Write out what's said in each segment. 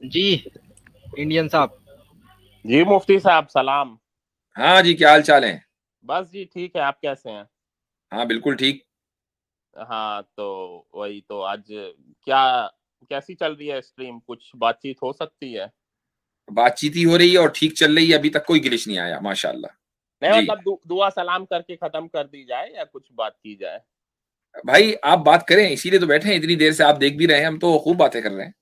जी Indian साहब। जी मुफ्ती साहब सलाम। हाँ जी, क्या हाल चाल है? बस जी ठीक है, आप कैसे हैं? हाँ बिल्कुल ठीक। हाँ तो वही तो आज क्या कैसी चल रही है स्ट्रीम, कुछ बातचीत हो सकती है? बातचीत ही हो रही है और ठीक चल रही है, अभी तक कोई गिलिश नहीं आया माशाल्लाह। नहीं जी मतलब दुआ सलाम करके खत्म कर दी जाए या कुछ बात की जाए? भाई, आप बात करें, इसीलिए तो बैठे हैं इतनी देर से, आप देख भी रहे हैं, हम तो खूब बातें कर रहे हैं।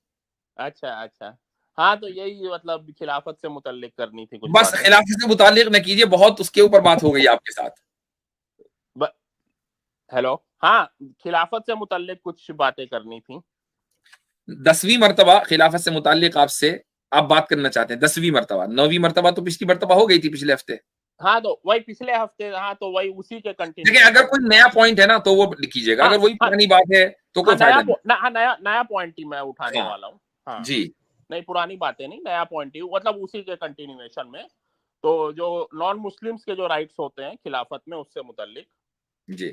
अच्छा अच्छा। हाँ तो यही मतलब खिलाफत से मुतल्लिक करनी थी कुछ बस बातें। खिलाफत से मुताल्लिक न कीजिए, बहुत उसके ऊपर बात हो गई आपके साथ। ब... हेलो। हाँ, खिलाफत से मुतल्लिक कुछ बातें करनी थी। 10वीं मर्तबा खिलाफत से मुताल्लिक आपसे आप बात करना चाहते हैं? 10वीं मर्तबा? 9वीं मर्तबा तो पिछली मर्तबा हो गई थी पिछले हफ्ते। हाँ तो वही पिछले हफ्ते, हाँ तो वही उसी के देखिए, अगर कंटिन्यूएशन। कोई नया पॉइंट है ना तो वो कीजिएगा, हाँ अगर वही हाँ पुरानी बात है तो कोई हाँ फायदा नहीं। हाँ नया पॉइंट ही मैं उठाने हाँ वाला हूँ। हाँ जी। नहीं, पुरानी बातें नहीं, नया पॉइंट ही मतलब उसी के कंटिन्यूएशन में। तो जो नॉन मुस्लिम्स के जो राइट्स होते हैं खिलाफत में, उससे मुतल्लिक जी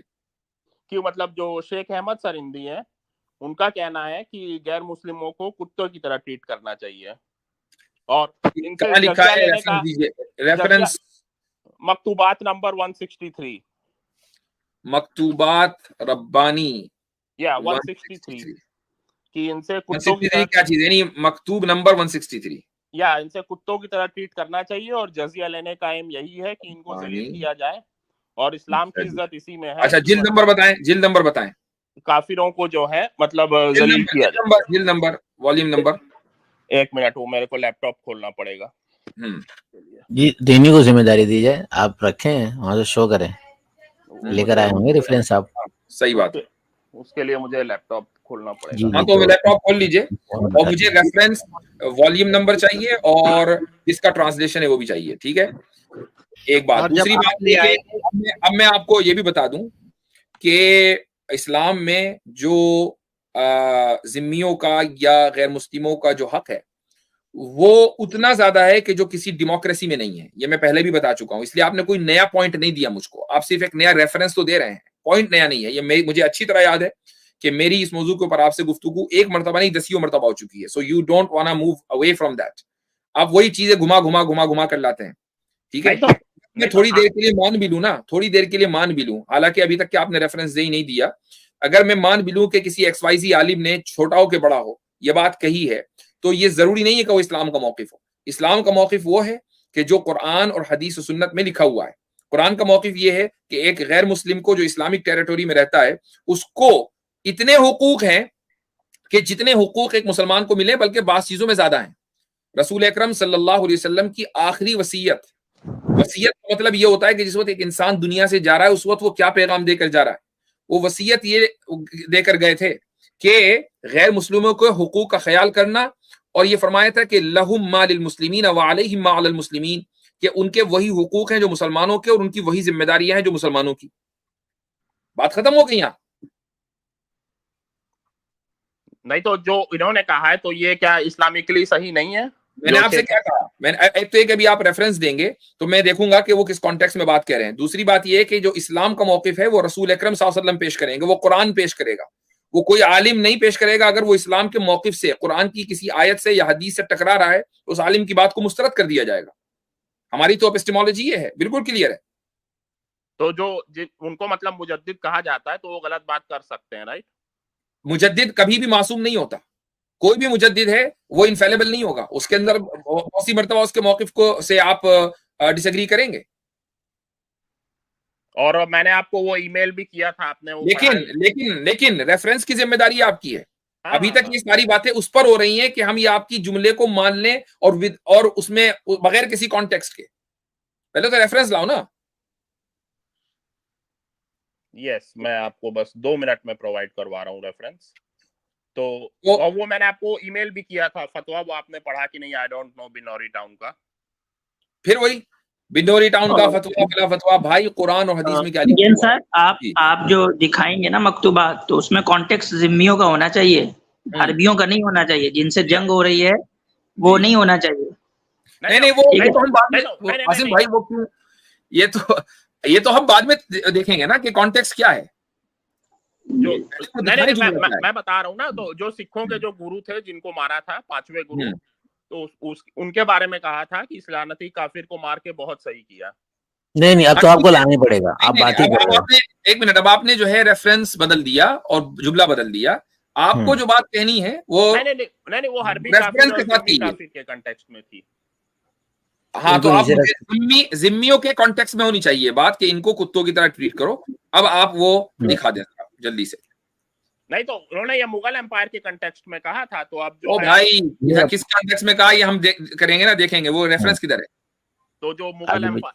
कि मतलब जो शेख अहमद सरिंदी हैं, उनका कहना है कि गैर मुस्लिमों को कुत्तों की तरह ट्रीट करना चाहिए और इनसे कहाँ लिखा जजिया है? लेने रेफरेंस का। दीजिए, जजिया रेफरेंस। मकतूबात नंबर 163। मकतूबात रब्बानी या 163 163। कि इनसे कुत्तों की 163 तरह, क्या चीज है? यानी मकतूब नंबर 163। या इनसे कुत्तों की तरह ट्रीट करना चाहिए और जजिया लेने का एम यही है कि इनको रब्बानी। जलील किया जाए। और इस्लाम की इज्जत इसी में है अच्छा, कि जिल्द नंबर बताएं, जिल्द नंबर बताएं। काफिरों को जो है मतलब जिल्द जलील नंबर, किया जिल्द नंबर, जिल्द जाए। Number, volume number. एक मिनट, वो मेरे को लैपटॉप खोलना पड़ेगा। हम्म जी देने को जिम्मेदारी दी जाए, आप रखें वहां से शो करें, लेकर मुझे आए होंगे रेफरेंस आप। हाँ, सही बात है। उसके उसके लिए मुझे लैपटॉप खोलना जी पड़ेगा। हाँ जी तो तो लैपटॉप खोल लीजिए और बता मुझे दीजिए। रेफरेंस, वॉल्यूम नंबर चाहिए और इसका ट्रांसलेशन है वो भी चाहिए, ठीक है? एक बात। और जब दूसरी आप बात ले ये कि आएंगे अब मैं आपको ये भी बता दूं कि इस्लाम में जो जिम्मियों का या गैर मुस्लिमों का जो हक है वो उतना ज्यादा है कि जो किसी डेमोक्रेसी में नहीं है। ये मैं पहले भी बता चुका हूं, इसलिए आपने कोई नया पॉइंट नहीं दिया मुझको, आप सिर्फ एक नया रेफरेंस तो दे रहे हैं, पॉइंट नया नहीं है। ये मुझे अच्छी तरह याद है कि मेरी इस मौजू के ऊपर आपसे गुफ्तगू एक मरतबा नहीं 10 मरतबा हो चुकी है। So you don't want move away from that. आप वही चीजें घुमा घुमा घुमा घुमा कर लाते हैं, ठीक है? नहीं तो मैं नहीं तो थोड़ी देर के लिए मान भी लूं ना, थोड़ी देर के लिए मान भी लूं, हालांकि अभी तक के आपने रेफरेंस दे ही नहीं दिया, अगर मैं मान भी लूं कि किसी XYZ आलिम ने छोटा हो के बड़ा हो यह बात कही है, तो ये जरूरी नहीं है कि वो इस्लाम का मौकिफ हो। इस्लाम का मौकिफ वो है कि जो कुरान और हदीस और सुन्नत में लिखा हुआ है। कुरान का मौकिफ ये है कि एक गैर मुस्लिम को जो इस्लामिक टेरिटोरी में रहता है उसको इतने हुकूक हैं कि जितने हुकूक एक मुसलमान को मिले, बल्कि बास चीजों में ज्यादा है। रसूल अकरम सल्लल्लाहु अलैहि वसल्लम की आखिरी वसीयत, वसीयत का मतलब ये होता है कि जिस वक्त एक इंसान दुनिया से जा रहा है उस वक्त वो क्या पैगाम देकर जा रहा है। वो वसीयत ये देकर गए थे कि गैर मुस्लिमों के हुकूक का ख्याल करना, और ये फरमाया था कि लहुम मालिल मुस्लिमीन व अलैहिम मा अलल मुस्लिमीन, कि उनके वही हुकूक हैं जो मुसलमानों के और उनकी वही जिम्मेदारियां हैं जो मुसलमानों की। बात खत्म हो गई यहाँ। नहीं तो जो इन्होंने कहा है तो ये क्या इस्लामिकली सही नहीं है? मैंने जो आपसे शेख क्या कहा? मैंने एक तो एक अभी आप रेफरेंस देंगे तो मैं देखूंगा कि वो किस कॉन्टेक्स्ट में बात कर रहे हैं। दूसरी बात ये है कि जो इस्लाम का मौकिफ है वो रसूल अकरम सल्लल्लाहु अलैहि वसल्लम पेश करेंगे, वो कुरान पेश करेगा, वो कोई आलिम नहीं पेश करेगा। अगर वो इस्लाम के मौकिफ से, कुरान की किसी आयत से या हदीस से टकरा रहा है तो उस आलिम की बात को मुस्तरद कर दिया जाएगा। हमारी तो एपिस्टेमोलॉजी ये है, बिल्कुल क्लियर है। तो जो उनको मतलब मुजद्दिद कहा जाता है तो वो गलत बात कर सकते हैं, राइट? मुजद्दिद कभी भी मासूम नहीं होता। कोई भी मुजद्दिद है वो इनफेलेबल नहीं होगा, उसके अंदर बहुत सी मरतबा उसके मौकिफ को से आप डिसएग्री करेंगे। और मैंने आपको वो ईमेल भी किया था, आपने वो पढ़ा लेकिन ही? लेकिन लेकिन रेफरेंस की जिम्मेदारी आपकी है। हाँ अभी हाँ तक हाँ। ये सारी बातें उस पर हो रही हैं कि हम ये आपकी जुमले को मान लें और उसमें बगैर किसी कॉन्टेक्स्ट के। पहले तो रेफरेंस लाओ ना। यस, मैं आपको बस 2 मिनट में प्रोवाइड करवा रहा हूँ रेफरेंस। तो तो और वो मैंने आपको ईमेल भी किया था फतवा, वो आपने पढ़ा कि नहीं? I don't know Binori town का। फिर वही बिनोरी टाउन का फतवा, फला फतवा, भाई कुरान और हदीस में क्या लिखा इंडियन हुआ है? सर, जी। आप जो दिखाएंगे ना मकतूबात, तो उसमें कॉन्टेक्स्ट जिम्मियों का होना चाहिए, अरबियों का नहीं होना चाहिए। जिनसे जंग हो रही है वो जी नहीं होना चाहिए। नहीं नहीं, वो ठीक वो है। तो हम बाद में, नहीं नहीं आसिम नहीं भाई, वो क्यों, ये तो हम बाद में देखेंगे ना कि कॉन्टेक्स्ट क्या है। जो पहले वो नहीं दिखाएं नहीं जो मैं, रहता मैं, है। मैं बता रहा हूँ ना, तो जो सिखों के जो गुरु थे जिनको मारा था, 5वें गुरु, तो उनके बारे में कहा था कि इस लानती काफिर को मार के बहुत सही किया। नहीं, अब तो आपको लाना ही पड़ेगा, आप बात ही कर रहे हो। एक मिनट, अब आपने जो है रेफरेंस बदल दिया और जुमला बदल दिया। आपको जो बात कहनी है वो नहीं, वो हरबी रेफरेंस के साथ काफिर के कॉन्टेक्स्ट में थी। हाँ, तो आप जिम्मियों के कॉन्टेक्स्ट में होनी चाहिए बात कि इनको कुत्तों की तरह ट्रीट करो। अब आप वो दिखा दें जल्दी से। नहीं तो उन्होंने ये मुगल एम्पायर के कॉन्टेक्स्ट में कहा था, तो अब जो भाई किस कॉन्टेक्स्ट में कहा ये हम करेंगे ना, देखेंगे वो रेफरेंस किधर है। तो जो मुगल एम्पायर,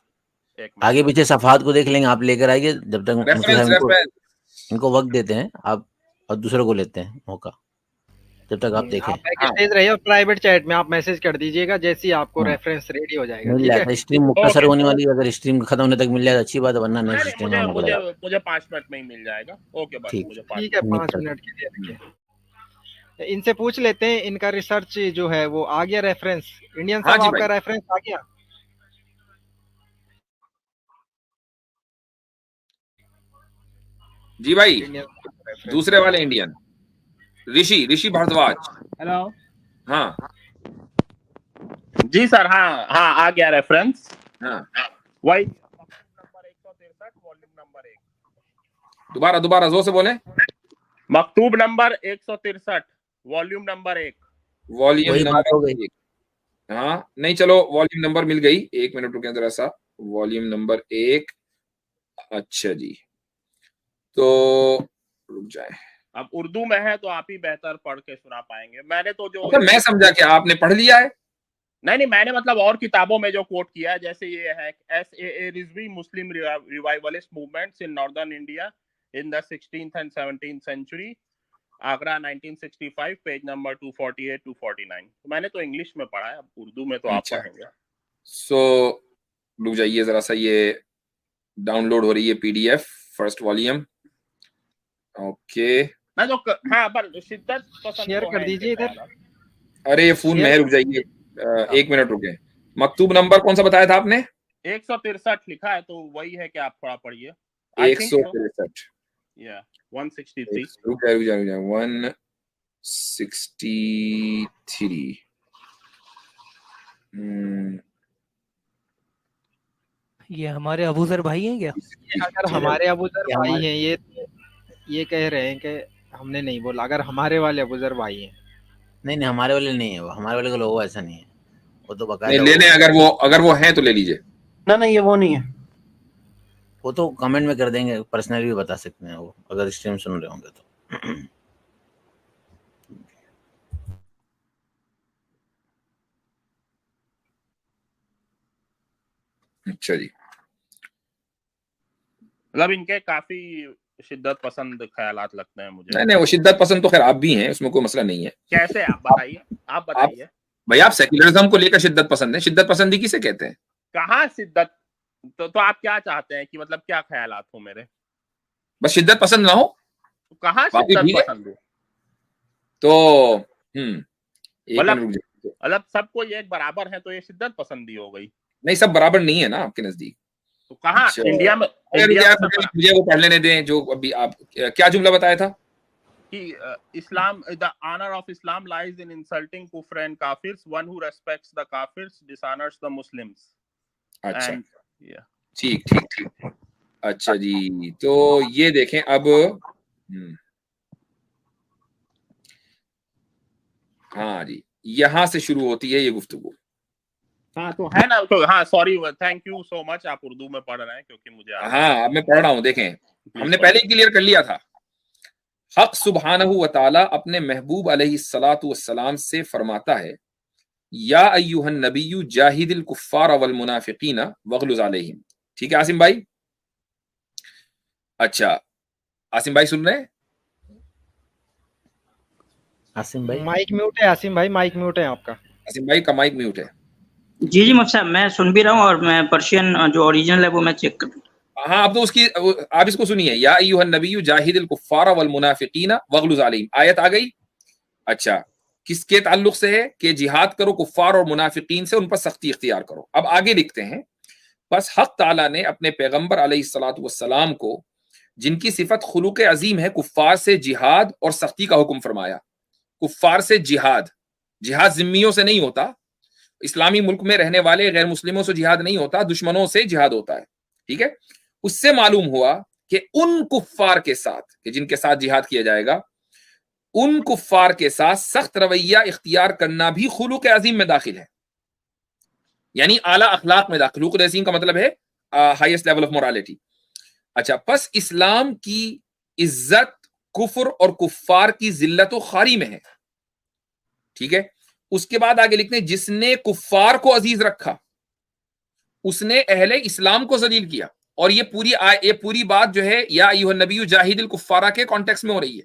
आगे पीछे सफात को देख लेंगे, आप लेकर आइए जब तक इनको वक्त देते हैं आप, और दूसरों को लेते हैं मौका, जब तक आप देखें। आप रहिए और प्राइवेट चैट में आप मैसेज कर दीजिएगा, जैसे ही आपको रेफरेंस रेडी हो जाएगा। मिल जाएगा, स्ट्रीम मुख्तसर होने वाली है, अगर स्ट्रीम खत्म होने तक मिल जाए अच्छी बात है, वरना नेक्स्ट स्ट्रीम में मुझे 5 मिनट में ही मिल जाएगा। ओके बस, मुझे 5 मिनट के लिए रखिए। इनसे पूछ लेते हैं, इनका रिसर्च जो है वो आ गया रेफरेंस? इंडियन साहब आपका रेफरेंस आ गया? जी भाई, दूसरे वाले इंडियन ऋषि भारद्वाज। हेलो। हाँ जी सर, हाँ आ गया रेफरेंस। हाँ वही नंबर 163 वॉल्यूम नंबर 1। दोबारा जोर से बोले। मकतूब number 163 volume number 1। Volume number 1। हाँ नहीं, चलो वॉल्यूम नंबर मिल गई। 1 मिनट रुके जरा सा। Volume number 1। अच्छा जी, तो रुक जाए। अब उर्दू में है तो आप ही बेहतर पढ़ के सुना पाएंगे। मैंने तो जो मैं समझा कि आपने पढ़ लिया है। नहीं, मैंने मतलब और किताबों में जो कोट किया है, जैसे ये है S.A.A. Rizvi Muslim revivalist movements in northern India in the 16th and 17th century, Agra 1965, page number 248 249। तो मैंने तो इंग्लिश में पढ़ा है, अब उर्दू में तो आप पढ़ेंगे। रुक जाइए जरा सा, ये डाउनलोड हो रही है PDF फर्स्ट वॉल्यूम। ओके ना जो हाँ, पर शिद्दत पसंद शेयर कर दीजिए इधर। अरे ये फोन में है, रुक जाइए 1 मिनट रुके। मकतूब नंबर कौन सा बताया था आपने? 163 लिखा है, तो वही है कि आप थोड़ा पढ़िए। 163 या 163। रुक जा 163। ये हमारे अबूजर भाई हैं क्या? अगर हमारे अबूजर भाई हैं, ये कह रहे हैं कि हमने नहीं बोला। अगर हमारे वाले अबूजर भाई हैं, नहीं हमारे वाले नहीं है वो, हमारे वाले का लोगो ऐसा नहीं है, वो तो बकायदा ले लें। अगर वो हैं तो ले लीजिए। नहीं ये वो नहीं है, वो तो कमेंट में कर देंगे, पर्सनली भी बता सकते हैं वो, अगर स्ट्रीम सुन रहे होंगे तो। अच्छा जी, मतलब इनके काफी शिद्दत पसंद ख्यालात लगते हैं मुझे। नहीं वो शिद्दत पसंद तो खैर आप भी हैं, उसमें कोई मसला नहीं है। कैसे? आप बताइए। भाई आप सेक्युलरिज्म को लेकर शिद्दत पसंद है। शिद्दत पसंदी किसे कहते हैं? कहाँ शिद्दत? तो आप क्या चाहते हैं कि मतलब क्या ख्यालात हो मेरे? बस शिद्दत पसंद ना हो तो कहाँ शिद्दत पसंद हो? तो मतलब सब कोई एक बराबर है तो ये शिद्दत पसंदी हो गई? नहीं, सब बराबर नहीं है ना आपके नजदीक। तो कहाँ इंडिया में मुझे वो पढ़ लेने दें जो अभी आप क्या जुमला बताया था कि Islam, the honour of Islam lies in insulting कुफ्र एंड काफिर्स, वन हु रेस्पेक्ट्स द काफिर्स डिसऑनर्स द मुस्लिम्स। अच्छा ठीक। अच्छा जी, तो ये देखें अब। हाँ जी, यहाँ से शुरू होती है ये गुफ्तगू। हाँ तो है ना, तो हाँ sorry, thank you so much, आप उर्दू में पढ़ रहे हैं क्योंकि मुझे हाँ अब मैं पढ़ रहा हूँ। देखें, हमने पहले ही क्लियर कर लिया था। हक सुब्हानहू व तआला अपने महबूब अलैहिस्सलातु वस्सलाम से फरमाता है, या अय्युहन नबिय्यु जाहिदिल कुफ्फार वल मुनाफिकीन वगलुज अलैहिम। ठीक है आसिम भाई? अच्छा आसिम भाई सुन रहे हैं? आसिम भाई माइक म्यूट है। आसिम भाई माइक म्यूट है आपका। आसिम भाई का माइक म्यूट है। जी मुफ्ती साहब, मैं सुन भी रहा हूँ और मैं पर्शियन जो ओरिजिनल है वो मैं चेक कर। हाँ, अब तो उसकी आप इसको सुनिए। या अय्युहन नबिय्यु जाहिदिल कुफ्फार वल मुनाफिकीन वगलुज अलैहिम। आयत आ गई। अच्छा, किसके ताल्लुक से है? कि जिहाद करो कुफ्फार और मुनाफिकीन से, उन पर सख्ती इख्तियार करो। अब आगे लिखते हैं, बस हक ताला ने अपने पैगंबर अलैहिस्सलातु वस्सलाम को, जिनकी सिफत खुलुक अजीम है, कुफ्फार से जिहाद और सख्ती का हुक्म फरमाया। कुफ्फार से जिहाद जिम्मियों से नहीं होता, इस्लामी मुल्क में रहने वाले गैर मुस्लिमों से जिहाद नहीं होता, दुश्मनों से जिहाद होता है। ठीक है, उससे मालूम हुआ कि उन कुफ्फार के साथ कि जिनके साथ जिहाद किया जाएगा, उन कुफ्फार के साथ सख्त रवैया इख्तियार करना भी खुलूक अजीम में दाखिल है, यानी आला अखलाक में दाखिल। खुलूक अजीम का मतलब है हाईएस्ट लेवल ऑफ मोरालिटी। अच्छा, बस इस्लाम की इज्जत कुफ्र और कुफ्फार की जिल्लत व खारी में है। ठीक है, उसके बाद आगे लिखते हैं, जिसने कुफ्फार को अजीज रखा उसने अहले इस्लाम को जलील किया। और ये पूरी बात जो है या अय्युहन नबिय्यु जाहिदिल कुफ्फारा के कॉन्टेक्स्ट में हो रही है,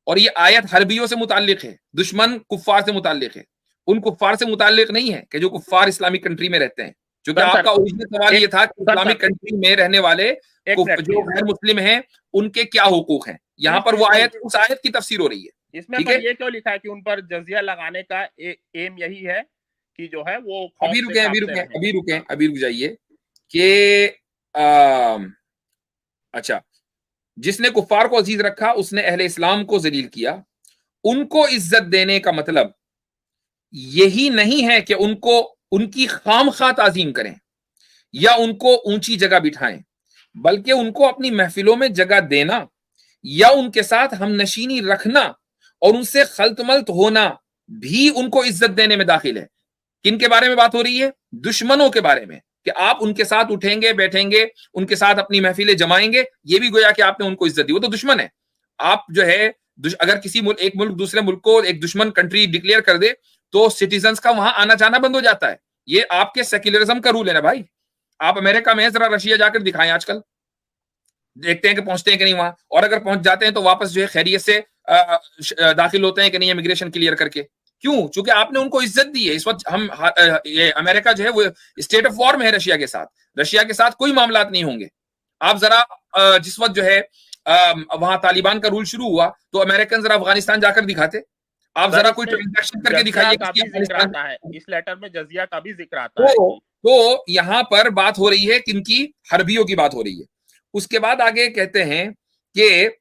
और ये आयत हरबियों से मुताल्लिक है, दुश्मन कुफ्फार से मुताल्लिक है, उन कुफ्फार से मुताल्लिक नहीं है कि जो कुफ्फार इस्लामिक कंट्री में रहते हैं। क्योंकि आपका ओरिजिनल सवाल ये था कि इस्लामिक कंट्री में रहने वाले जो गैर मुस्लिम हैं उनके क्या हुकूक हैं। यहाँ पर वो आयत, उस आयत की तफसीर हो रही है। इसमें पर ये क्यों लिखा है कि उन पर जजिया लगाने का एम यही है कि जो है वो अभी रुक जाइए कि अच्छा, जिसने कुफ्फार को अजीज रखा उसने अहले इस्लाम को जलील किया। उनको इज्जत देने का मतलब यही नहीं है कि उनको उनकी खामखा ताजीम करें या उनको ऊंची जगह बिठाएं, बल्कि उनको अपनी महफिलों में जगह देना या उनके साथ हमनशीनी रखना और उनसे खल्तमल्त होना भी उनको इज्जत देने में दाखिल है। किन के बारे में बात हो रही है? दुश्मनों के बारे में, कि आप उनके साथ उठेंगे बैठेंगे, उनके साथ अपनी महफिलें जमाएंगे, ये भी गोया कि आपने उनको इज्जत दी। वो तो दुश्मन है। आप जो है अगर किसी एक मुल्क दूसरे मुल्क को एक दुश्मन कंट्री डिक्लेयर कर दे तो सिटीजन्स का वहां आना जाना बंद हो जाता है। ये आपके सेक्युलरिज्म का रूल है ना भाई। आप अमेरिका में जरा रशिया जाकर दिखाएं, आजकल देखते हैं कि पहुंचते हैं कि नहीं वहां, और अगर पहुंच जाते हैं तो वापस जो है खैरियत से दाखिल होते हैं कि नहीं इमिग्रेशन क्लियर करके। क्यों? चूंकि आपने उनको इज्जत दी है। इस वक्त हम ये अमेरिका जो है वो स्टेट ऑफ वॉर में है रशिया के साथ। रशिया के साथ कोई मामला नहीं होंगे। आप जरा जिस वक्त जो है वहां तालिबान का रूल शुरू हुआ तो अमेरिकन जरा अफगानिस्तान जाकर दिखाते। आप जरा कोई ट्रांजैक्शन करके दिखाइए। इस लेटर में जजिया का भी जिक्र आता है। तो यहां पर बात हो रही है किनकी? हरबियों की बात हो रही है। उसके बाद आगे कहते हैं कि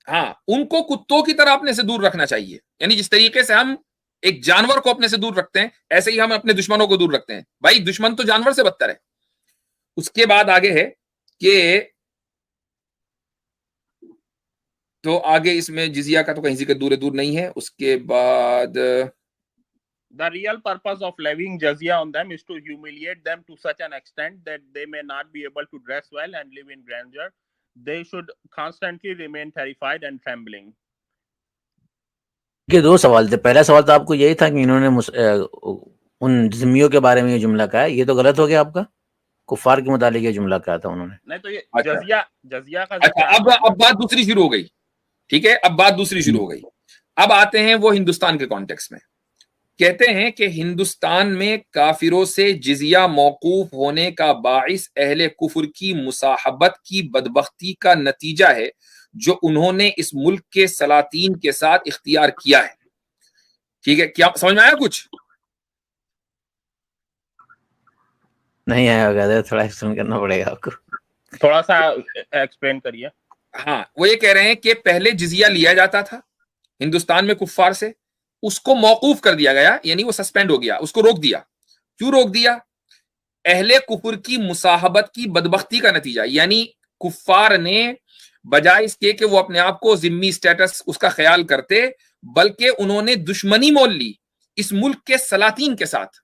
हाँ, उनको कुत्तों की तरह अपने से दूर रखना चाहिए। यानी जिस तरीके से हम एक जानवर को अपने से दूर रखते हैं ऐसे ही हम अपने दुश्मनों को दूर रखते हैं। भाई दुश्मन तो जानवर से बदतर है। उसके बाद आगे है कि तो आगे इसमें जिजिया का तो कहीं जिक्र दूर नहीं है। उसके बाद The real purpose of levying jizya on them is to humiliate them to such an extent that they may not be able to dress well and live in grandeur. They should constantly remain terrified and trembling. ये दो सवाल थे। पहला सवाल तो आपको यही था कि इन्होंने उन जिम्मियों के बारे में ये जुमला कहा है, ये तो गलत हो गया आपका। कुफ्फार के मुतालिक ये जुमला कहा था उन्होंने। नहीं तो ये जजिया का अच्छा, अब बात दूसरी शुरू हो गई। ठीक है, अब बात दूसरी शुरू हो गई। अब आते हैं वो हिंदुस्तान के कॉन्टेक्स्ट में। कहते हैं कि हिंदुस्तान में काफिरों से जिजिया मौकूफ होने का बाइस अहले कुफर की मुसाहबत की बदबख्ती का नतीजा है जो उन्होंने इस मुल्क के सलातीन के साथ इख्तियार किया है। ठीक है, क्या समझ में आया? कुछ नहीं आया, थोड़ा एक्सप्लेन करना पड़ेगा आपको। थोड़ा सा एक्सप्लेन करिए। हाँ, वो ये कह रहे हैं कि पहले जिजिया लिया जाता था हिंदुस्तान में कुफ्फार से, उसको मौकूफ कर दिया गया, यानी वो सस्पेंड हो गया, उसको रोक दिया। क्यों रोक दिया? अहले कुफर की मुसाहबत की बदबख्ती का नतीजा। यानी कुफ्फार ने बजाय इसके कि वो अपने आप को जिम्मी स्टेटस उसका ख्याल करते, बल्कि उन्होंने दुश्मनी मोल ली इस मुल्क के सलातीन के साथ।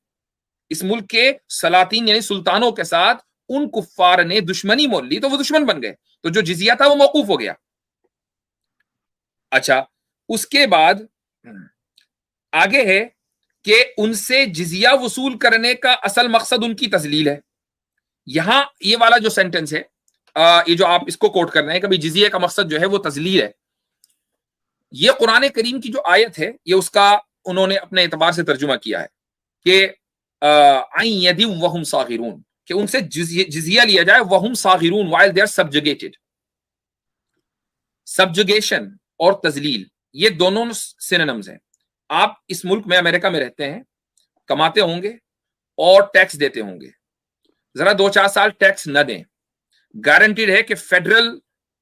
इस मुल्क के सलातीन यानी सुल्तानों के साथ उन कुफ्फार ने दुश्मनी मोल ली, तो वो दुश्मन बन गए। तो जो जिजिया था वो मौकूफ हो गया। अच्छा, उसके बाद आगे है कि उनसे जिजिया वसूल करने का असल मकसद उनकी तजलील है। यहां ये वाला जो सेंटेंस है, ये जो आप इसको कोट कर रहे हैं कि भाई जिजिया का मकसद जो है वो तजलील है, ये कुरान करीम की जो आयत है ये उसका उन्होंने अपने एतबार से तर्जुमा किया है कि वहुम सागिरून, कि उनसे जिजिया लिया जाए, वहुम सागिरून while they are subjugated. Subjugation और तजलील ये दोनों सिनोनिम्स हैं। आप इस मुल्क में अमेरिका में रहते हैं, कमाते होंगे और टैक्स देते होंगे। जरा 2-4 साल टैक्स न दें, गारंटीड है कि फेडरल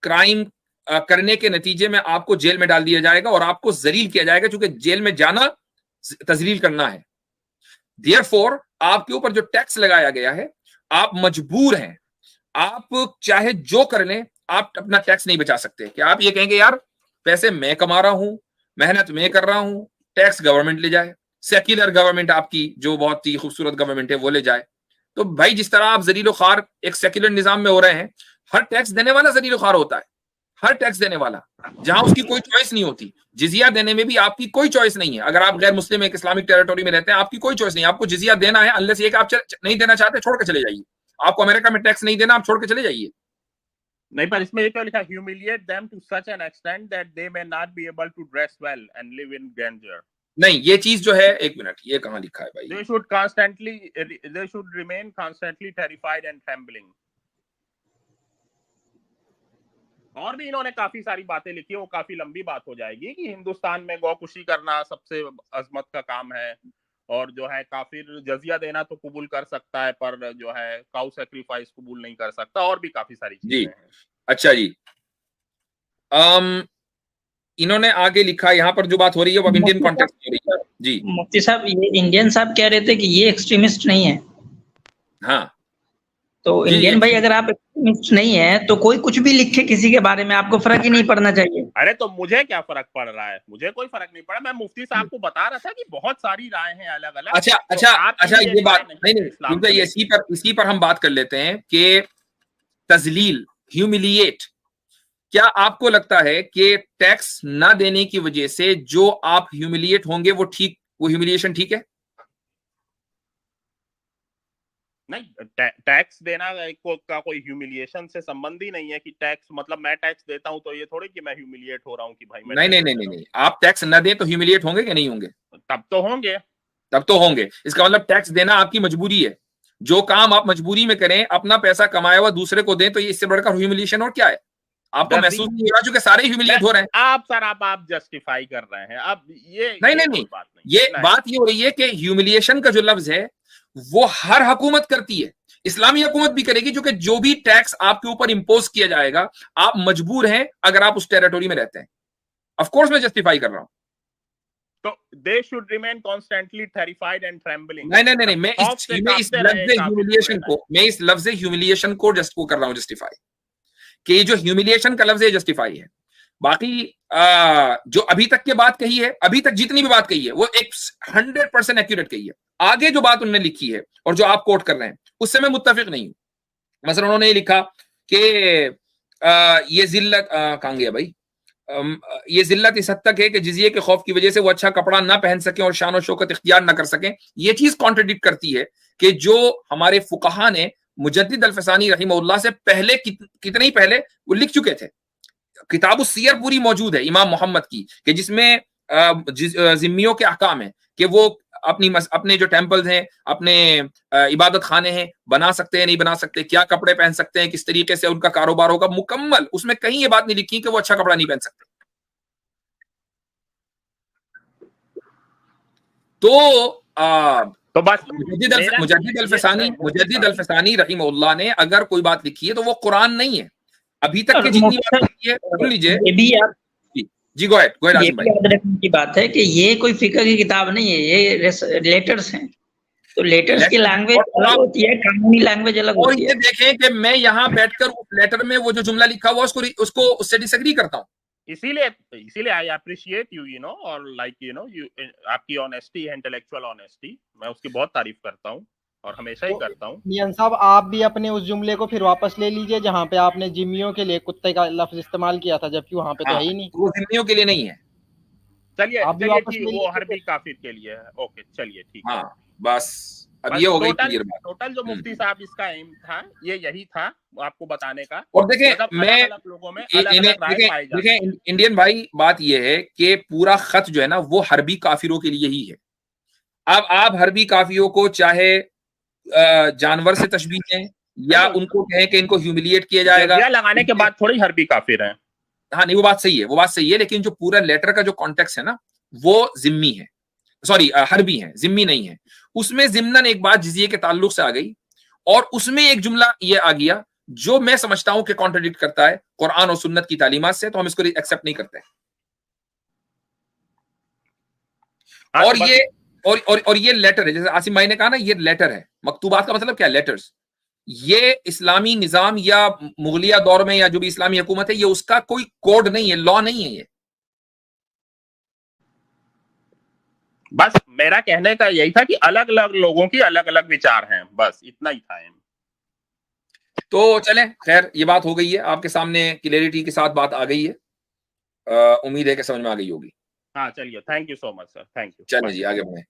क्राइम करने के नतीजे में आपको जेल में डाल दिया जाएगा और आपको जलील किया जाएगा, क्योंकि जेल में जाना तजलील करना है। देयरफॉर आपके ऊपर जो टैक्स लगाया गया है, आप मजबूर हैं, आप चाहे जो कर लें, आप अपना टैक्स नहीं बचा सकते। कि आप ये कहेंगे यार पैसे मैं कमा रहा हूं, मेहनत मैं कर रहा हूं, टैक्स गवर्नमेंट ले जाए, सेक्युलर गवर्नमेंट आपकी जो बहुत ही खूबसूरत गवर्नमेंट है वो ले जाए। तो भाई जिस तरह आप जलीलो खार एक सेक्युलर निजाम में हो रहे हैं, हर टैक्स देने वाला जलीलो खार होता है, हर टैक्स देने वाला, जहां उसकी कोई चॉइस नहीं होती। जिजिया देने में भी आपकी कोई चॉइस नहीं है। अगर आप गैर मुस्लिम एक इस्लामिक टेरिटोरी में रहते हैं, आपकी कोई चॉइस नहीं, आपको जिजिया देना है, अनलेस ये कि आप नहीं देना चाहते छोड़ के चले जाइए। आपको अमेरिका में टैक्स नहीं देना, आप छोड़ के चले जाइए। नहीं, पर इसमें ये क्या लिखा, humiliate them to such an extent that they may not be able to dress well and live in grandeur। नहीं, ये चीज जो है, एक मिनट, ये कहाँ लिखा है भाई? they should remain constantly terrified and trembling। और भी इन्होंने काफी सारी बातें लिखी है, वो काफी लंबी बात हो जाएगी कि हिंदुस्तान में गौकुशी करना सबसे अजमत का काम है, और जो है काफिर जजिया देना तो कबूल कर सकता है, पर जो है काउ सैक्रिफाइस कबूल नहीं कर सकता, और भी काफी सारी चीजें हैं। अच्छा जी, इन्होंने आगे लिखा, यहाँ पर जो बात हो रही है वो इंडियन कॉन्टेक्स्ट हो रही है जी। मुफ्ती साहब, ये इंडियन साहब कह रहे थे कि ये एक्सट्रीमिस्ट नहीं है। हाँ, तो इंडियन भाई अगर आप एक्सट्रीमिस्ट नहीं है तो कोई कुछ भी लिखे किसी के बारे में, आपको फर्क ही नहीं पड़ना चाहिए। अरे तो मुझे क्या फर्क पड़ रहा है? मुझे कोई फर्क नहीं पड़ा। मैं मुफ्ती साहब को बता रहा था कि बहुत सारी राय हैं अलग अलग। अच्छा, ये बात नहीं, इसी पर हम बात कर लेते हैं कि तजलील, ह्यूमिलिएट, क्या आपको लगता है कि टैक्स ना देने की वजह से जो आप ह्यूमिलिएट होंगे वो ह्यूमिलिएशन ठीक है? नहीं, टैक्स देना का कोई ह्यूमिलिएशन से संबंध ही नहीं है। कि टैक्स मतलब मैं टैक्स देता हूं तो ये थोड़ी कि मैं ह्यूमिलिएट हो रहा हूं कि भाई मैं नहीं, आप टैक्स ना दें तो ह्यूमिलिएट होंगे कि नहीं होंगे? तब तो होंगे। इसका मतलब टैक्स देना आपकी मजबूरी है। जो काम आप मजबूरी में करें, अपना पैसा कमाया हुआ दूसरे को दें, तो ये इससे बढ़कर ह्यूमिलिएशन और क्या है? आपको महसूस नहीं हो रहा चूंकि सारे ह्यूमिलिएट हो रहे हैं? आप जस्टिफाई कर रहे हैं। अब ये नहीं, बात ये हो रही है कि ह्यूमिलिएशन का जो लफ्ज है वो हर हुकूमत करती है, इस्लामी हुकूमत भी करेगी, क्योंकि जो भी टैक्स आपके ऊपर इंपोज किया जाएगा आप मजबूर हैं अगर आप उस टेरिटोरी में रहते हैं। ऑफ कोर्स मैं जस्टिफाई कर रहा हूं। तो they should remain constantly terrified and trembling। नहीं, मैं इस लफ्ज ह्यूमिलिएशन को कर रहा हूं जस्टिफाई, कि ये जो ह्यूमिलिएशन का लफ्ज है जस्टिफाई है। बाकी जो अभी तक की बात कही है, अभी तक जितनी भी बात कही है वो 100% एक्यूरेट कही है। आगे जो बात उन्होंने लिखी है और जो आप कोट कर रहे हैं उससे मैं मुत्तफिक नहीं हूं। मसलन उन्होंने ये लिखा कि ये जिल्लत कहां गया भाई, ये जिल्लत इस हद तक है कि जिजिये के खौफ की वजह से वो अच्छा कपड़ा ना पहन सके और शान और शौकत इख्तियार ना कर सके। ये चीज कॉन्ट्रडिक्ट करती है कि जो हमारे फुकहा ने मुजद्दिद अल-फसानी रहीमहुल्लाह से पहले कितने ही पहले वो लिख चुके थे। किताबुस सियर पूरी मौजूद है इमाम मोहम्मद की, कि जिसमें जिम्मियों के अहकाम है कि वो अपने जो टेम्पल्स हैं, अपने इबादत खाने हैं, बना सकते हैं नहीं बना सकते, क्या कपड़े पहन सकते हैं, किस तरीके से उनका कारोबार होगा, मुकम्मल उसमें कहीं ये बात नहीं लिखी कि वो अच्छा कपड़ा नहीं पहन सकते। तो बस मुजद्दिद अल-फसानी रहीमहुल्लाह ने अगर कोई बात लिखी है तो वो कुरान नहीं है। अभी तक की जितनी बात लिखी है, सुन लीजिए जी, गो अहेड आसिम भाई। याद रखने की बात है कि ये कोई फिक्र की किताब नहीं है, ये लेटर्स हैं। तो लेटर्स की लैंग्वेज अलग होती है, कानूनी लैंग्वेज अलग होती है। और ये देखें कि मैं यहाँ बैठकर उस लेटर में वो जो जुमला लिखा हुआ उसको उससे डिसएग्री करता हूँ। इसीलिए आई अप्रिशिएट यू नो, और लाइक आपकी ऑनेस्टी है, इंटेलेक्चुअल ऑनेस्टी, मैं उसकी बहुत तारीफ करता हूँ और हमेशा ही करता हूँ। मियां साहब, आप भी अपने उस जुमले को फिर वापस ले लीजिए जहाँ पे आपने जिम्मियों के लिए कुत्ते का लफ्ज इस्तेमाल किया था, जबकि वहाँ पे तो है ही नहीं। वो जिम्मियों के लिए नहीं है। चलिए वो हरबी काफिर के लिए है। ओके, चलिए ठीक है। बस अब ये हो गई क्लियर बात। टोटल जो मुफ्ती साहब इसका एम था ये यही था आपको बताने का। और देखें, मैं लोगों में देखें इंडियन भाई, बात ये है कि पूरा खत जो है ना वो हरबी काफिरों के लिए ही है। अब आप हरबी काफिरों को चाहे जानवर से तशबीह दें या उनको कहें कि इनको ह्यूमिलिएट किया जाएगा, लगाने के बाद थोड़ी हरबी काफिर है। हाँ नहीं, वो बात सही है, लेकिन जो पूरा लेटर का जो कॉन्टेक्स्ट है ना वो जिम्मी है, सॉरी हरबी है, जिम्मी नहीं है। उसमें जिम्नन एक बात जिजिये के ताल्लुक से आ गई और उसमें एक जुमला ये आ गया जो मैं समझता हूं कि कॉन्ट्रडिक्ट करता है कुरान और सुन्नत की तालीमात से, तो हम इसको एक्सेप्ट नहीं करते। और ये और ये लेटर है, जैसे आसिम भाई ने कहा ना, ये लेटर है। मकतूबात का मतलब क्या है? लेटर्स। ये इस्लामी निजाम या मुगलिया दौर में या जो भी इस्लामी हुकूमत है, ये उसका कोई कोड नहीं है, लॉ नहीं है ये। बस मेरा कहने का यही था कि अलग अलग लोगों की अलग अलग विचार हैं, बस इतना ही था। तो चलें, खैर ये बात हो गई है, आपके सामने क्लियरिटी के साथ बात आ गई है। उम्मीद है कि समझ में आ गई होगी। हाँ चलिए, thank you so much sir, thank you. चलिए जी, आगे बढ़े।